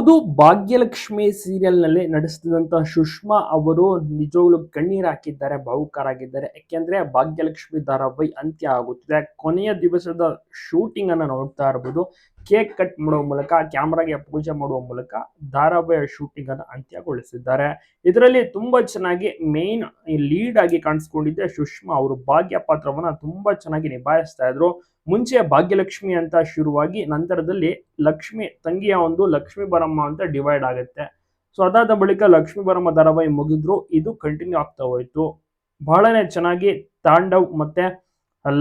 ಹೌದು, ಭಾಗ್ಯಲಕ್ಷ್ಮಿ ಸೀರಿಯಲ್ ನಲ್ಲಿ ನಟಿಸ್ತಿದ್ದಂತ ಸುಷ್ಮಾ ಅವರು ನಿಜವಾಗ್ಲೂ ಕಣ್ಣೀರ್ ಹಾಕಿದ್ದಾರೆ, ಭಾವುಕರಾಗಿದ್ದಾರೆ. ಯಾಕೆಂದ್ರೆ ಭಾಗ್ಯಲಕ್ಷ್ಮಿ ಧಾರಾವಾಹಿ ಅಂತ್ಯ ಆಗುತ್ತಿದೆ. ಕೊನೆಯ ದಿವಸದ ಶೂಟಿಂಗ್ ಅನ್ನ ನೋಡ್ತಾ ಇರಬಹುದು. ಕೇಕ್ ಕಟ್ ಮಾಡುವ ಮೂಲಕ, ಕ್ಯಾಮ್ರಾಗೆ ಪೂಜೆ ಮಾಡುವ ಮೂಲಕ ಧಾರಾವಾಹಿಯ ಶೂಟಿಂಗ್ ಅನ್ನು ಅಂತ್ಯಗೊಳಿಸಿದ್ದಾರೆ. ಇದರಲ್ಲಿ ತುಂಬಾ ಚೆನ್ನಾಗಿ ಮೇನ್ ಲೀಡ್ ಆಗಿ ಕಾಣಿಸ್ಕೊಂಡಿದ್ದೆ ಸುಷ್ಮಾ ಅವರು. ಭಾಗ್ಯ ಪಾತ್ರವನ್ನ ತುಂಬಾ ಚೆನ್ನಾಗಿ ನಿಭಾಯಿಸ್ತಾ ಇದ್ರು. ಮುಂಚೆ ಭಾಗ್ಯಲಕ್ಷ್ಮಿ ಅಂತ ಶುರುವಾಗಿ ನಂತರದಲ್ಲಿ ಲಕ್ಷ್ಮಿ ತಂಗಿಯ ಒಂದು ಲಕ್ಷ್ಮಿ ಬರಮ್ಮ ಅಂತ ಡಿವೈಡ್ ಆಗುತ್ತೆ. ಸೊ ಅದಾದ ಬಳಿಕ ಲಕ್ಷ್ಮಿ ಬರಮ್ಮ ಧಾರಾವಾಹಿ ಮುಗಿದ್ರು, ಇದು ಕಂಟಿನ್ಯೂ ಆಗ್ತಾ ಹೋಯ್ತು. ಬಹಳನೇ ಚೆನ್ನಾಗಿ ತಾಂಡವ್ ಮತ್ತೆ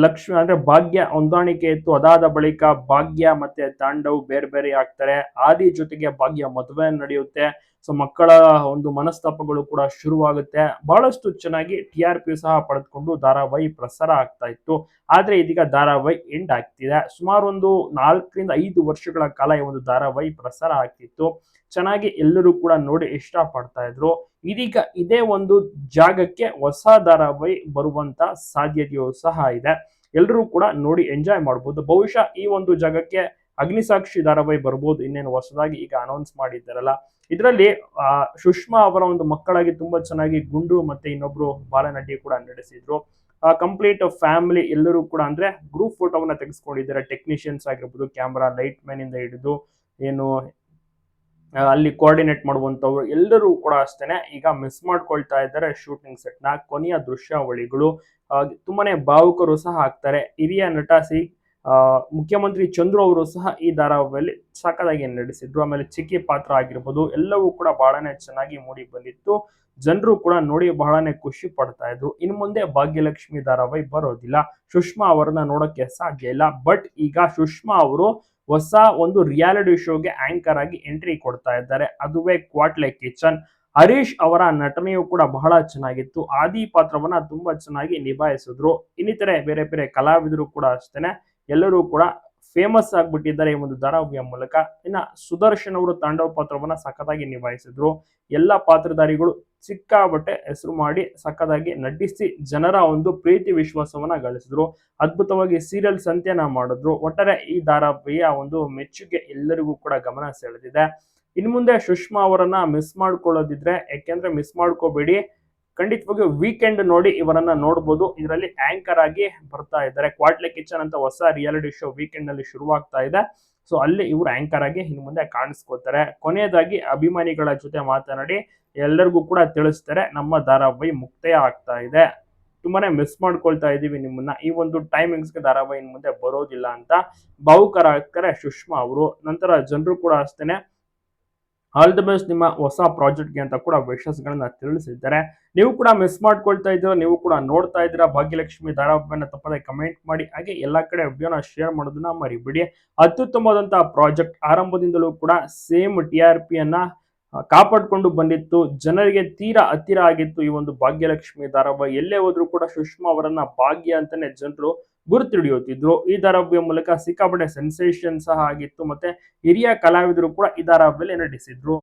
ಲಕ್ಷ್ಮಿ ಅಂದ್ರೆ ಭಾಗ್ಯ ಹೊಂದಾಣಿಕೆ ಇತ್ತು. ಅದಾದ ಬಳಿಕ ಭಾಗ್ಯ ಮತ್ತೆ ತಾಂಡವ್ ಬೇರೆ ಬೇರೆ ಆಗ್ತಾರೆ. ಆದಿ ಜೊತೆಗೆ ಭಾಗ್ಯ ಮದುವೆ ನಡೆಯುತ್ತೆ. ಸೊ ಮಕ್ಕಳ ಒಂದು ಮನಸ್ತಾಪಗಳು ಕೂಡ ಶುರುವಾಗುತ್ತೆ. ಬಹಳಷ್ಟು ಚೆನ್ನಾಗಿ TRP ಸಹ ಪಡೆದುಕೊಂಡು ಧಾರಾವಾಹಿ ಪ್ರಸಾರ ಆಗ್ತಾ ಇತ್ತು. ಆದ್ರೆ ಇದೀಗ ಧಾರಾವಾಹಿ ಎಂಡ್ ಆಗ್ತಿದೆ. ಸುಮಾರು ಒಂದು 4 ರಿಂದ 5 ವರ್ಷಗಳ ಕಾಲ ಈ ಒಂದು ಧಾರಾವಾಹಿ ಪ್ರಸಾರ ಆಗ್ತಿತ್ತು. ಚೆನ್ನಾಗಿ ಎಲ್ಲರೂ ಕೂಡ ನೋಡಿ ಇಷ್ಟ ಪಡ್ತಾ ಇದ್ರು. ಇದೀಗ ಇದೇ ಒಂದು ಜಾಗಕ್ಕೆ ಹೊಸ ಧಾರಾವಾಹಿ ಬರುವಂತ ಸಾಧ್ಯತೆಯೂ ಸಹ ಇದೆ. ಎಲ್ಲರೂ ಕೂಡ ನೋಡಿ ಎಂಜಾಯ್ ಮಾಡಬಹುದು. ಬಹುಶಃ ಈ ಒಂದು ಜಾಗಕ್ಕೆ ಅಗ್ನಿಸಾಕ್ಷಿ ಧಾರಾವಾಹಿ ಬರ್ಬೋದು. ಇನ್ನೇನು ಹೊಸದಾಗಿ ಈಗ ಅನೌನ್ಸ್ ಮಾಡಿದ್ದಾರಲ್ಲ, ಇದರಲ್ಲಿ ಸುಷ್ಮಾ ಅವರ ಒಂದು ಮಕ್ಕಳಾಗಿ ತುಂಬಾ ಚೆನ್ನಾಗಿ ಗುಂಡು ಮತ್ತೆ ಇನ್ನೊಬ್ರು ಬಾಲನಟಿ ಕೂಡ ನಡೆಸಿದ್ರು. ಕಂಪ್ಲೀಟ್ ಫ್ಯಾಮಿಲಿ ಎಲ್ಲರೂ ಕೂಡ ಅಂದ್ರೆ ಗ್ರೂಪ್ ಫೋಟೋವನ್ನ ತೆಗೆಸ್ಕೊಂಡಿದ್ದಾರೆ. ಟೆಕ್ನಿಷಿಯನ್ಸ್ ಆಗಿರ್ಬೋದು, ಕ್ಯಾಮ್ರಾ ಲೈಟ್ ಮ್ಯಾನ್ ಇಂದ ಹಿಡಿದು ಏನು ಅಲ್ಲಿ ಕೋಆರ್ಡಿನೇಟ್ ಮಾಡುವಂತವ್ರು ಎಲ್ಲರೂ ಕೂಡ ಅಷ್ಟೇನೆ ಈಗ ಮಿಸ್ ಮಾಡ್ಕೊಳ್ತಾ ಇದ್ದಾರೆ ಶೂಟಿಂಗ್ ಸೆಟ್ ನ ಕೊನೆಯ ದೃಶ್ಯಾವಳಿಗಳು. ತುಂಬಾನೇ ಭಾವುಕರು ಸಹ ಆಗ್ತಾರೆ. ಹಿರಿಯ ನಟ ಮುಖ್ಯಮಂತ್ರಿ ಚಂದ್ರು ಅವರು ಸಹ ಈ ಧಾರಾವಾಹಿಯಲ್ಲಿ ಸಖತ್ತಾಗಿ ನಡೆಸಿದ್ರು. ಆಮೇಲೆ ಚಿಕ್ಕಿ ಪಾತ್ರ ಆಗಿರ್ಬೋದು ಎಲ್ಲವೂ ಕೂಡ ಬಹಳನೇ ಚೆನ್ನಾಗಿ ಮೂಡಿ ಬಂದಿತ್ತು. ಜನರು ಕೂಡ ನೋಡಿ ಬಹಳನೇ ಖುಷಿ ಪಡ್ತಾ ಇದ್ರು. ಇನ್ನು ಮುಂದೆ ಭಾಗ್ಯಲಕ್ಷ್ಮಿ ಧಾರಾವಾಹಿ ಬರೋದಿಲ್ಲ, ಸುಷ್ಮಾ ಅವರನ್ನ ನೋಡಕ್ಕೆ ಸಾಧ್ಯ ಇಲ್ಲ. ಬಟ್ ಈಗ ಸುಷ್ಮಾ ಅವರು ಹೊಸ ಒಂದು ರಿಯಾಲಿಟಿ ಶೋಗೆ ಆಂಕರ್ ಆಗಿ ಎಂಟ್ರಿ ಕೊಡ್ತಾ ಇದ್ದಾರೆ. ಅದುವೇ ಕ್ವಾಟ್ಲೆ ಕಿಚನ್. ಹರೀಶ್ ಅವರ ನಟನೆಯು ಕೂಡ ಬಹಳ ಚೆನ್ನಾಗಿತ್ತು. ಆದಿ ಪಾತ್ರವನ್ನ ತುಂಬಾ ಚೆನ್ನಾಗಿ ನಿಭಾಯಿಸಿದ್ರು. ಇನ್ನಿತರೆ ಬೇರೆ ಬೇರೆ ಕಲಾವಿದರು ಕೂಡ ಅಷ್ಟೇನೆ ಎಲ್ಲರೂ ಕೂಡ ಫೇಮಸ್ ಆಗ್ಬಿಟ್ಟಿದ್ದಾರೆ ಈ ಒಂದು ಧಾರಾವಾಹಿಯ ಮೂಲಕ. ಇನ್ನ ಸುದರ್ಶನ್ ಅವರು ತಾಂಡವ ಪಾತ್ರವನ್ನ ಸಖತ್ತಾಗಿ ನಿಭಾಯಿಸಿದ್ರು. ಎಲ್ಲ ಪಾತ್ರಧಾರಿಗಳು ಸಿಕ್ಕಾಬಟ್ಟೆ ಹೆಸರು ಮಾಡಿ ಸಖತ್ತಾಗಿ ನಟಿಸಿ ಜನರ ಒಂದು ಪ್ರೀತಿ ವಿಶ್ವಾಸವನ್ನ ಗಳಿಸಿದ್ರು. ಅದ್ಭುತವಾಗಿ ಸೀರಿಯಲ್ಸ್ ಅಂತ್ಯನ ಮಾಡಿದ್ರು. ಒಟ್ಟಾರೆ ಈ ಧಾರಾವಾಹಿಯ ಒಂದು ಮೆಚ್ಚುಗೆ ಎಲ್ಲರಿಗೂ ಕೂಡ ಗಮನ ಸೆಳೆದಿದೆ. ಇನ್ನು ಮುಂದೆ ಸುಷ್ಮಾ ಅವರನ್ನ ಮಿಸ್ ಮಾಡ್ಕೊಳ್ಳೋದಿದ್ರೆ, ಯಾಕೆಂದ್ರೆ ಮಿಸ್ ಮಾಡ್ಕೋಬೇಡಿ, ಖಂಡಿತವಾಗಿಯೂ ವೀಕೆಂಡ್ ನೋಡಿ ಇವರನ್ನ ನೋಡಬಹುದು. ಇದರಲ್ಲಿ ಆಂಕರ್ ಆಗಿ ಬರ್ತಾ ಇದ್ದಾರೆ. ಕ್ವಾಟ್ಲೆ ಕಿಚನ್ ಅಂತ ಹೊಸ ರಿಯಾಲಿಟಿ ಶೋ ವೀಕೆಂಡ್ ನಲ್ಲಿ ಶುರುವಾಗ್ತಾ ಇದೆ. ಸೊ ಅಲ್ಲಿ ಇವರು ಆಂಕರ್ ಆಗಿ ಇನ್ನು ಮುಂದೆ ಕಾಣಿಸ್ಕೋತಾರೆ. ಕೊನೆಯದಾಗಿ ಅಭಿಮಾನಿಗಳ ಜೊತೆ ಮಾತನಾಡಿ ಎಲ್ಲರಿಗೂ ಕೂಡ ತಿಳಿಸ್ತಾರೆ, ನಮ್ಮ ಧಾರಾವಾಹಿ ಮುಕ್ತಾಯ ಆಗ್ತಾ ಇದೆ, ತುಂಬಾನೇ ಮಿಸ್ ಮಾಡ್ಕೊಳ್ತಾ ಇದೀವಿ ನಿಮ್ಮನ್ನ, ಈ ಒಂದು ಟೈಮಿಂಗ್ಸ್ಗೆ ಧಾರಾವಾಹಿ ಇನ್ನು ಮುಂದೆ ಬರೋದಿಲ್ಲ ಅಂತ ಭಾವುಕರಾಗ್ತಾರೆ ಸುಷ್ಮಾ ಅವರು. ನಂತರ ಜನರು ಕೂಡ ಅಷ್ಟೇನೆ ಆಲ್ ದಿ ಬೆಸ್ಟ್ ನಿಮ್ಮ ಹೊಸ ಪ್ರಾಜೆಕ್ಟ್ಗೆ ಅಂತ ಕೂಡ ವಿಶಸ್ ಗಳನ್ನ ತಿಳಿಸಿದ್ದಾರೆ. ನೀವು ಕೂಡ ಮಿಸ್ ಮಾಡ್ಕೊಳ್ತಾ ಇದ್ದೀರಾ, ನೀವು ಕೂಡ ನೋಡ್ತಾ ಇದ್ದೀರಾ ಭಾಗ್ಯಲಕ್ಷ್ಮಿ ಧಾರಾವಾಹಿಯನ್ನ ತಪ್ಪದೆ ಕಮೆಂಟ್ ಮಾಡಿ. ಹಾಗೆ ಎಲ್ಲಾ ಕಡೆ ವಿಡಿಯೋನ ಶೇರ್ ಮಾಡೋದನ್ನ ಮರಿಬೇಡಿ. ಅತ್ಯುತ್ತಮವಾದಂತಹ ಪ್ರಾಜೆಕ್ಟ್, ಆರಂಭದಿಂದಲೂ ಕೂಡ ಸೇಮ್ TRP ಅನ್ನ ಕಾಪಾಡ್ಕೊಂಡು ಬಂದಿತ್ತು. ಜನರಿಗೆ ತೀರಾ ಹತ್ತಿರ ಆಗಿತ್ತು ಈ ಒಂದು ಭಾಗ್ಯಲಕ್ಷ್ಮಿ ಧಾರಾವಾಹಿ. ಎಲ್ಲೇ ಹೋದ್ರು ಕೂಡ ಸುಷ್ಮಾ ಅವರನ್ನ ಭಾಗ್ಯ ಅಂತಾನೆ ಜನರು ಗುರುತಿಡಿಯುತ್ತಿದ್ರು. ಈ ಧಾರಾವಾಹಿಯ ಮೂಲಕ ಸಿಕ್ಕಾಪಟ್ಟೆ ಸೆನ್ಸೇಷನ್ ಸಹ ಆಗಿತ್ತು. ಮತ್ತೆ ಹಿರಿಯ ಕಲಾವಿದರು ಕೂಡ ಈ ಧಾರಾವಾಹಿಯಲ್ಲಿ ನಟಿಸಿದ್ರು.